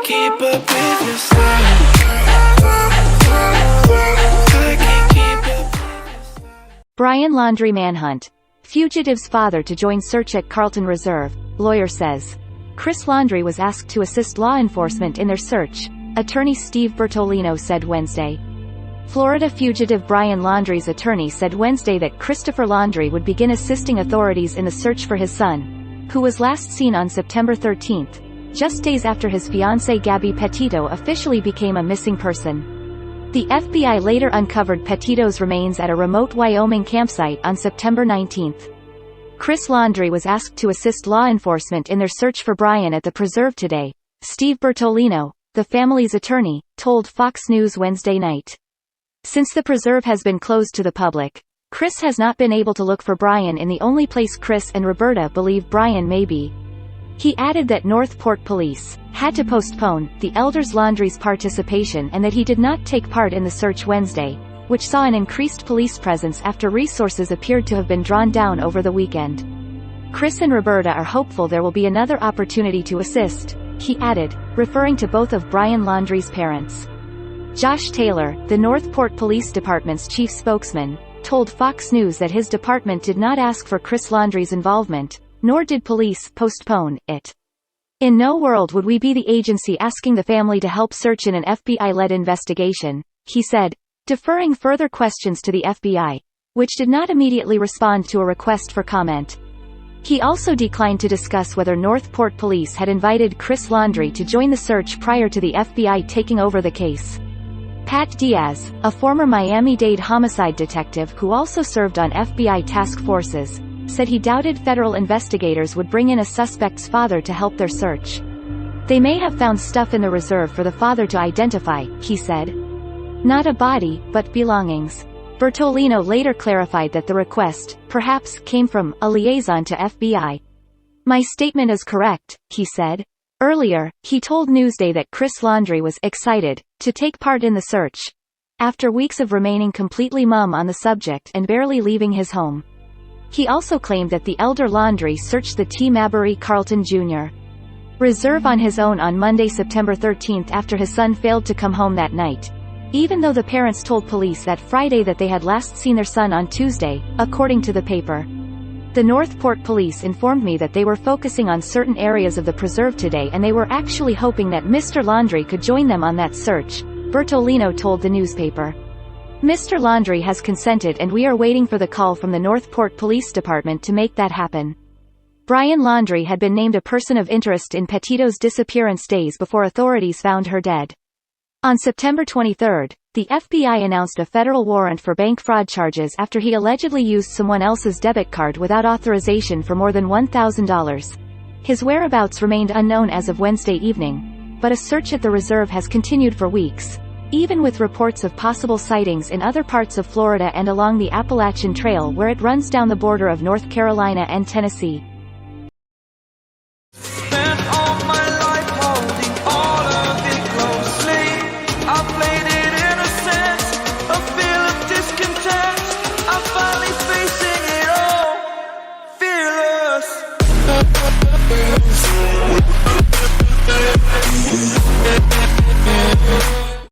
keep up with your style. I can't keep up. Brian Laundrie manhunt. Fugitive's father to join search at Carlton Reserve, lawyer says. Chris Laundrie was asked to assist law enforcement in their search, attorney Steve Bertolino said Wednesday. Florida fugitive Brian Laundrie's attorney said Wednesday that Christopher Laundrie would begin assisting authorities in the search for his son, who was last seen on September 13, just days after his fiancée Gabby Petito officially became a missing person. The FBI later uncovered Petito's remains at a remote Wyoming campsite on September 19. Chris Laundrie was asked to assist law enforcement in their search for Brian at the preserve today, Steve Bertolino, the family's attorney, told Fox News Wednesday night. Since the preserve has been closed to the public, Chris has not been able to look for Brian in the only place Chris and Roberta believe Brian may be. He added that Northport police had to postpone the elders Laundrie's participation and that he did not take part in the search Wednesday, which saw an increased police presence after resources appeared to have been drawn down over the weekend. Chris and Roberta are hopeful there will be another opportunity to assist, he added, referring to both of Brian Laundrie's parents. Josh Taylor, the Northport Police Department's chief spokesman, told Fox News that his department did not ask for Chris Laundrie's involvement, nor did police postpone it. In no world would we be the agency asking the family to help search in an FBI-led investigation, he said, deferring further questions to the FBI, which did not immediately respond to a request for comment. He also declined to discuss whether Northport police had invited Chris Laundrie to join the search prior to the FBI taking over the case. Pat Diaz, a former Miami-Dade homicide detective who also served on FBI task forces, said he doubted federal investigators would bring in a suspect's father to help their search. They may have found stuff in the reserve for the father to identify, he said. Not a body, but belongings. Bertolino later clarified that the request, perhaps, came from a liaison to FBI. My statement is correct, he said. Earlier, he told Newsday that Chris Laundrie was excited to take part in the search, after weeks of remaining completely mum on the subject and barely leaving his home. He also claimed that the elder Laundrie searched the T. Mabry Carlton Jr. Reserve on his own on Monday, September 13 after his son failed to come home that night, even though the parents told police that Friday that they had last seen their son on Tuesday, according to the paper. The Northport police informed me that they were focusing on certain areas of the preserve today and they were actually hoping that Mr. Laundrie could join them on that search, Bertolino told the newspaper. Mr. Laundrie has consented and we are waiting for the call from the Northport Police Department to make that happen. Brian Laundrie had been named a person of interest in Petito's disappearance days before authorities found her dead. On September 23, the FBI announced a federal warrant for bank fraud charges after he allegedly used someone else's debit card without authorization for more than $1,000. His whereabouts remained unknown as of Wednesday evening, but a search at the reserve has continued for weeks, even with reports of possible sightings in other parts of Florida and along the Appalachian Trail where it runs down the border of North Carolina and Tennessee. Fearless.